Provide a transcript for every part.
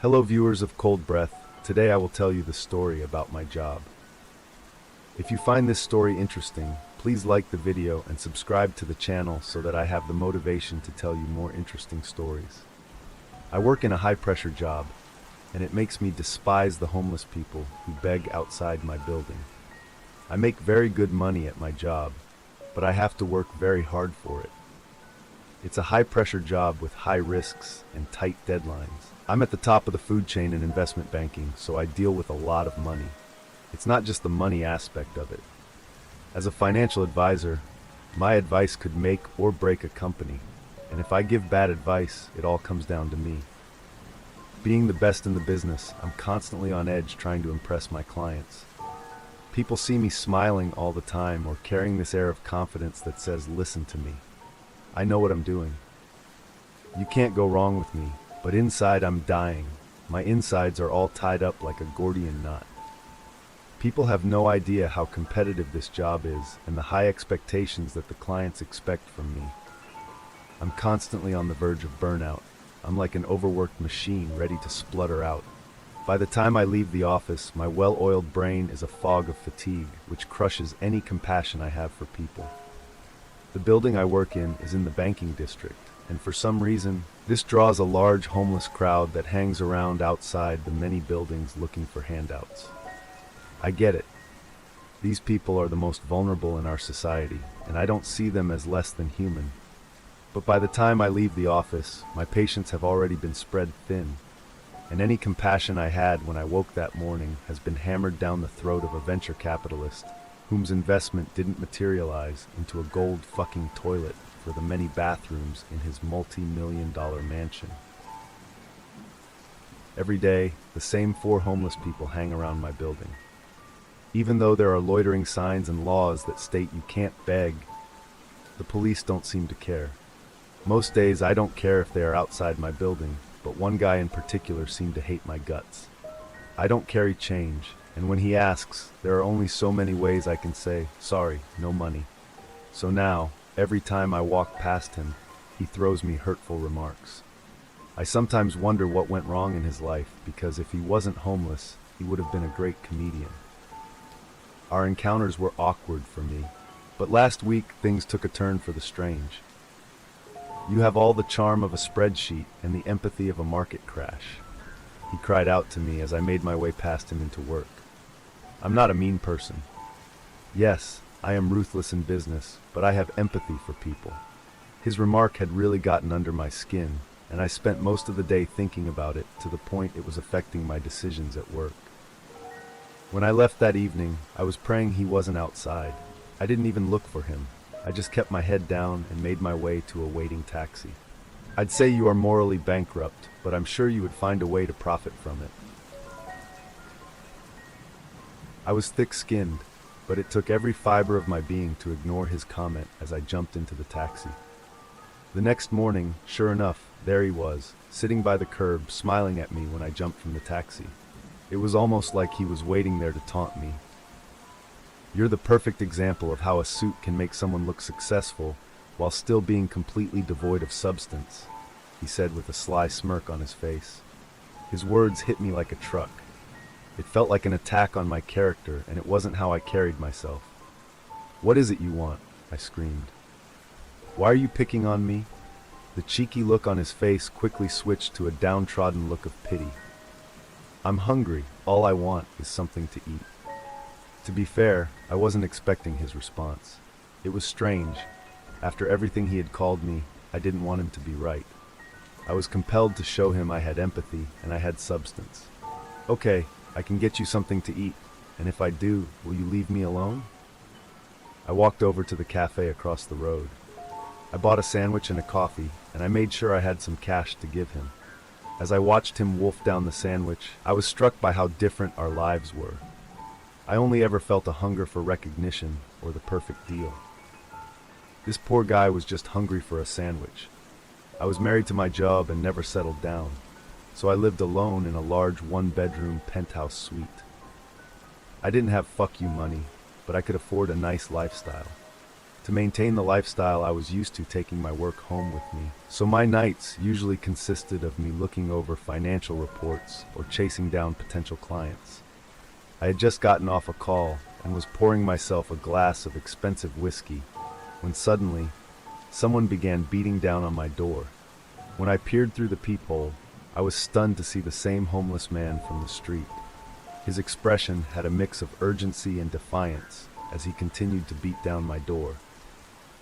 Hello viewers of Cold Breath, today I will tell you the story about my job. If you find this story interesting, please like the video and subscribe to the channel so that I have the motivation to tell you more interesting stories. I work in a high-pressure job, and it makes me despise the homeless people who beg outside my building. I make very good money at my job, but I have to work very hard for it. It's a high-pressure job with high risks and tight deadlines. I'm at the top of the food chain in investment banking, so I deal with a lot of money. It's not just the money aspect of it. As a financial advisor, my advice could make or break a company, and if I give bad advice, it all comes down to me. Being the best in the business, I'm constantly on edge trying to impress my clients. People see me smiling all the time or carrying this air of confidence that says, "Listen to me. I know what I'm doing." You can't go wrong with me, but inside I'm dying. My insides are all tied up like a Gordian knot. People have no idea how competitive this job is and the high expectations that the clients expect from me. I'm constantly on the verge of burnout. I'm like an overworked machine ready to splutter out. By the time I leave the office, my well-oiled brain is a fog of fatigue, which crushes any compassion I have for people. The building I work in is in the banking district, and for some reason, this draws a large homeless crowd that hangs around outside the many buildings looking for handouts. I get it. These people are the most vulnerable in our society, and I don't see them as less than human. But by the time I leave the office, my patience have already been spread thin, and any compassion I had when I woke that morning has been hammered down the throat of a venture capitalist whose investment didn't materialize into a gold fucking toilet for the many bathrooms in his multi-million-dollar mansion. Every day, the same 4 homeless people hang around my building. Even though there are loitering signs and laws that state you can't beg, the police don't seem to care. Most days I don't care if they are outside my building, but one guy in particular seemed to hate my guts. I don't carry change, and when he asks, there are only so many ways I can say, "Sorry, no money." So now, every time I walk past him, he throws me hurtful remarks. I sometimes wonder what went wrong in his life, because if he wasn't homeless, he would have been a great comedian. Our encounters were awkward for me, but last week things took a turn for the strange. "You have all the charm of a spreadsheet and the empathy of a market crash," he cried out to me as I made my way past him into work. I'm not a mean person. Yes, I am ruthless in business, but I have empathy for people. His remark had really gotten under my skin, and I spent most of the day thinking about it to the point it was affecting my decisions at work. When I left that evening, I was praying he wasn't outside. I didn't even look for him. I just kept my head down and made my way to a waiting taxi. I'd say you are morally bankrupt, but I'm sure you would find a way to profit from it. I was thick-skinned, but it took every fiber of my being to ignore his comment as I jumped into the taxi. The next morning, sure enough, there he was, sitting by the curb, smiling at me when I jumped from the taxi. It was almost like he was waiting there to taunt me. "You're the perfect example of how a suit can make someone look successful while still being completely devoid of substance," he said with a sly smirk on his face. His words hit me like a truck. It felt like an attack on my character, and it wasn't how I carried myself. "What is it you want?" I screamed. "Why are you picking on me?" The cheeky look on his face quickly switched to a downtrodden look of pity. "I'm hungry. All I want is something to eat." To be fair, I wasn't expecting his response. It was strange. After everything he had called me, I didn't want him to be right. I was compelled to show him I had empathy and I had substance. "Okay, I can get you something to eat, and if I do, will you leave me alone?" I walked over to the cafe across the road. I bought a sandwich and a coffee, and I made sure I had some cash to give him. As I watched him wolf down the sandwich, I was struck by how different our lives were. I only ever felt a hunger for recognition or the perfect deal. This poor guy was just hungry for a sandwich. I was married to my job and never settled down, so I lived alone in a large one-bedroom penthouse suite. I didn't have fuck you money, but I could afford a nice lifestyle. to maintain the lifestyle I was used to taking my work home with me. So my nights usually consisted of me looking over financial reports or chasing down potential clients. I had just gotten off a call and was pouring myself a glass of expensive whiskey when suddenly someone began beating down on my door. When I peered through the peephole, I was stunned to see the same homeless man from the street. His expression had a mix of urgency and defiance as he continued to beat down my door.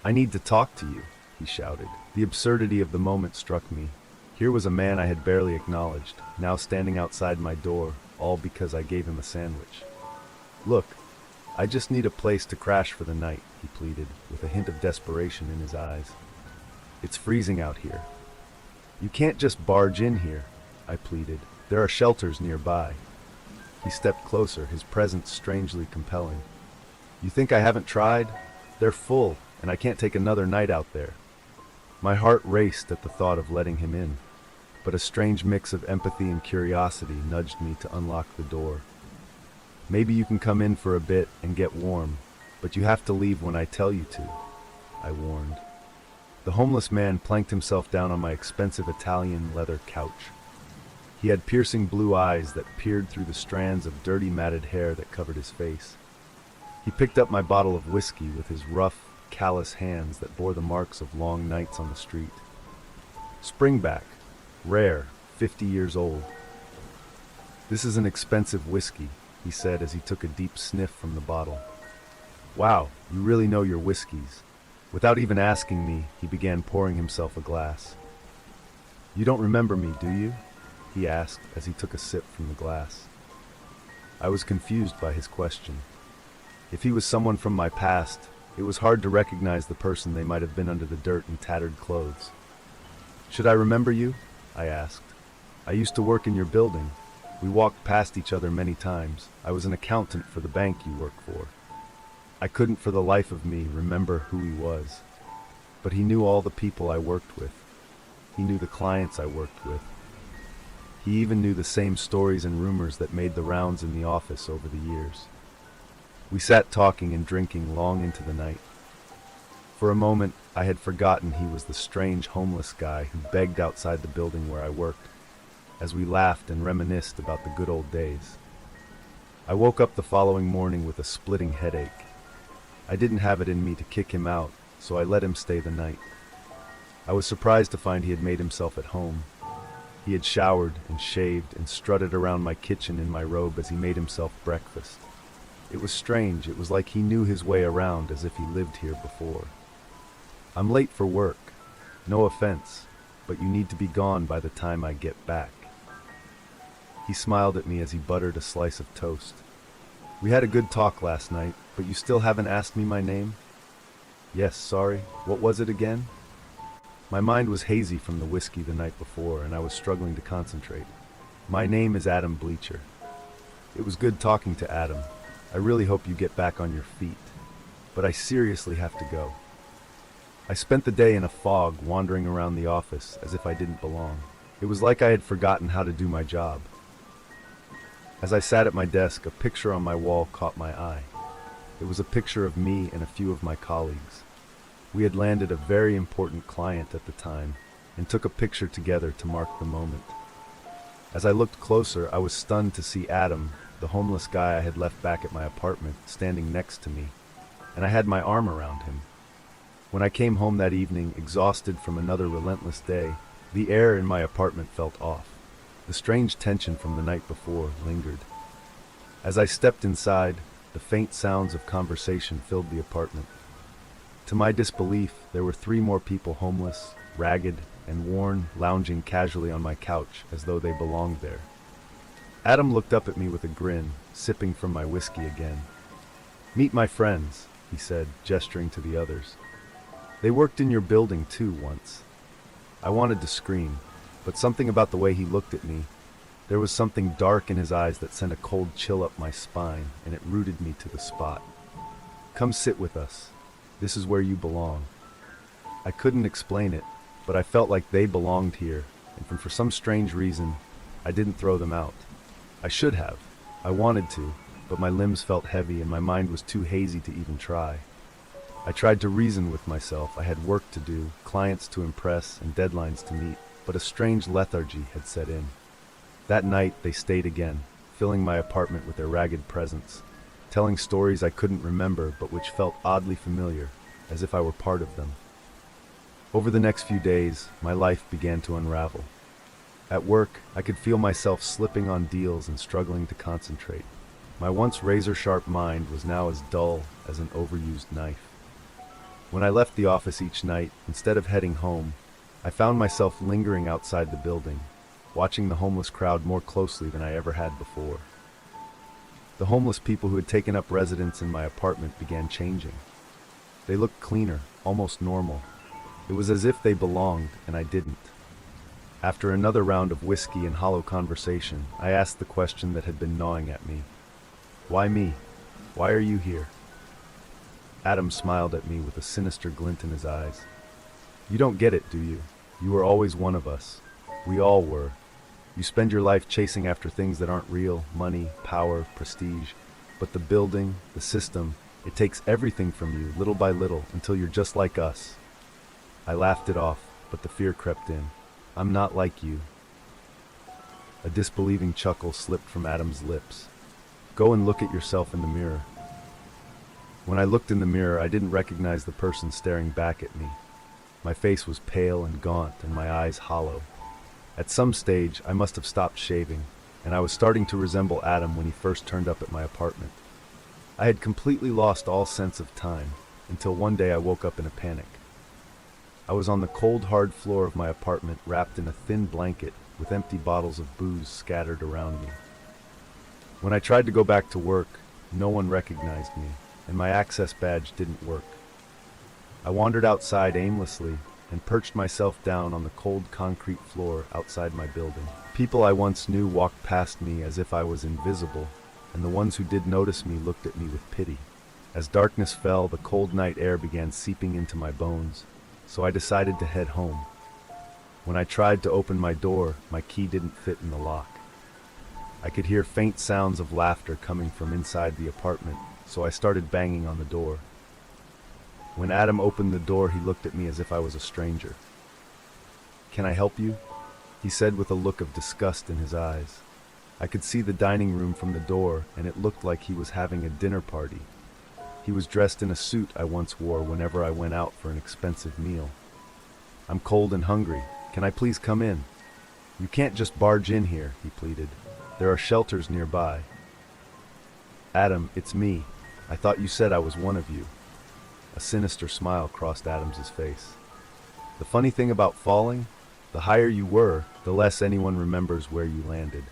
"I need to talk to you," he shouted. The absurdity of the moment struck me. Here was a man I had barely acknowledged, now standing outside my door, all because I gave him a sandwich. "Look, I just need a place to crash for the night," he pleaded, with a hint of desperation in his eyes. "It's freezing out here." "You can't just barge in here," I pleaded. "There are shelters nearby." He stepped closer, his presence strangely compelling. "You think I haven't tried? They're full, and I can't take another night out there." My heart raced at the thought of letting him in, but a strange mix of empathy and curiosity nudged me to unlock the door. "Maybe you can come in for a bit and get warm, but you have to leave when I tell you to," I warned. The homeless man planked himself down on my expensive Italian leather couch. He had piercing blue eyes that peered through the strands of dirty matted hair that covered his face. He picked up my bottle of whiskey with his rough, callous hands that bore the marks of long nights on the street. "Springback, rare, 50 years old. This is an expensive whiskey," he said as he took a deep sniff from the bottle. "Wow, you really know your whiskeys." Without even asking me, he began pouring himself a glass. "You don't remember me, do you?" he asked as he took a sip from the glass. I was confused by his question. If he was someone from my past, it was hard to recognize the person they might have been under the dirt and tattered clothes. "Should I remember you?" I asked. "I used to work in your building. We walked past each other many times. I was an accountant for the bank you work for." I couldn't for the life of me remember who he was, but he knew all the people I worked with. He knew the clients I worked with. He even knew the same stories and rumors that made the rounds in the office over the years. We sat talking and drinking long into the night. For a moment, I had forgotten he was the strange homeless guy who begged outside the building where I worked, as we laughed and reminisced about the good old days. I woke up the following morning with a splitting headache. I didn't have it in me to kick him out, so I let him stay the night. I was surprised to find he had made himself at home. He had showered and shaved and strutted around my kitchen in my robe as he made himself breakfast. It was strange. It was like he knew his way around, as if he lived here before. "I'm late for work. No offense, but you need to be gone by the time I get back." He smiled at me as he buttered a slice of toast. "We had a good talk last night, but you still haven't asked me my name?" "Yes, sorry. What was it again?" My mind was hazy from the whiskey the night before, and I was struggling to concentrate. "My name is Adam Bleacher." It was good talking to Adam. I really hope you get back on your feet, but I seriously have to go. I spent the day in a fog, wandering around the office as if I didn't belong. It was like I had forgotten how to do my job. As I sat at my desk, a picture on my wall caught my eye. It was a picture of me and a few of my colleagues. We had landed a very important client at the time and took a picture together to mark the moment. As I looked closer, I was stunned to see Adam, the homeless guy I had left back at my apartment, standing next to me, and I had my arm around him. When I came home that evening, exhausted from another relentless day, the air in my apartment felt off. The strange tension from the night before lingered. As I stepped inside, the faint sounds of conversation filled the apartment. To my disbelief, there were 3 more people, homeless, ragged, and worn, lounging casually on my couch as though they belonged there. Adam looked up at me with a grin, sipping from my whiskey again. "Meet my friends," he said, gesturing to the others. "They worked in your building too once." I wanted to scream, but something about the way he looked at me, there was something dark in his eyes that sent a cold chill up my spine, and it rooted me to the spot. "Come sit with us. This is where you belong." I couldn't explain it, but I felt like they belonged here, and for some strange reason, I didn't throw them out. I should have. I wanted to, but my limbs felt heavy and my mind was too hazy to even try. I tried to reason with myself. I had work to do, clients to impress, and deadlines to meet, but a strange lethargy had set in. That night, they stayed again, filling my apartment with their ragged presence, telling stories I couldn't remember but which felt oddly familiar, as if I were part of them. Over the next few days, my life began to unravel. At work, I could feel myself slipping on deals and struggling to concentrate. My once razor-sharp mind was now as dull as an overused knife. When I left the office each night, instead of heading home, I found myself lingering outside the building, watching the homeless crowd more closely than I ever had before. The homeless people who had taken up residence in my apartment began changing. They looked cleaner, almost normal. It was as if they belonged, and I didn't. After another round of whiskey and hollow conversation, I asked the question that had been gnawing at me. Why me? Why are you here? Adam smiled at me with a sinister glint in his eyes. You don't get it, do you? You were always one of us. We all were. You spend your life chasing after things that aren't real, money, power, prestige. But the building, the system, it takes everything from you, little by little, until you're just like us. I laughed it off, but the fear crept in. I'm not like you. A disbelieving chuckle slipped from Adam's lips. Go and look at yourself in the mirror. When I looked in the mirror, I didn't recognize the person staring back at me. My face was pale and gaunt, and my eyes hollow. At some stage, I must have stopped shaving, and I was starting to resemble Adam when he first turned up at my apartment. I had completely lost all sense of time, until one day I woke up in a panic. I was on the cold, hard floor of my apartment, wrapped in a thin blanket, with empty bottles of booze scattered around me. When I tried to go back to work, no one recognized me, and my access badge didn't work. I wandered outside aimlessly and perched myself down on the cold concrete floor outside my building. People I once knew walked past me as if I was invisible, and the ones who did notice me looked at me with pity. As darkness fell, the cold night air began seeping into my bones, so I decided to head home. When I tried to open my door, my key didn't fit in the lock. I could hear faint sounds of laughter coming from inside the apartment, so I started banging on the door. When Adam opened the door, he looked at me as if I was a stranger. "Can I help you?" he said with a look of disgust in his eyes. I could see the dining room from the door, and it looked like he was having a dinner party. He was dressed in a suit I once wore whenever I went out for an expensive meal. "I'm cold and hungry. Can I please come in?" "You can't just barge in here," he pleaded. "There are shelters nearby." "Adam, it's me. I thought you said I was one of you." A sinister smile crossed Adam's face. "The funny thing about falling, the higher you were, the less anyone remembers where you landed.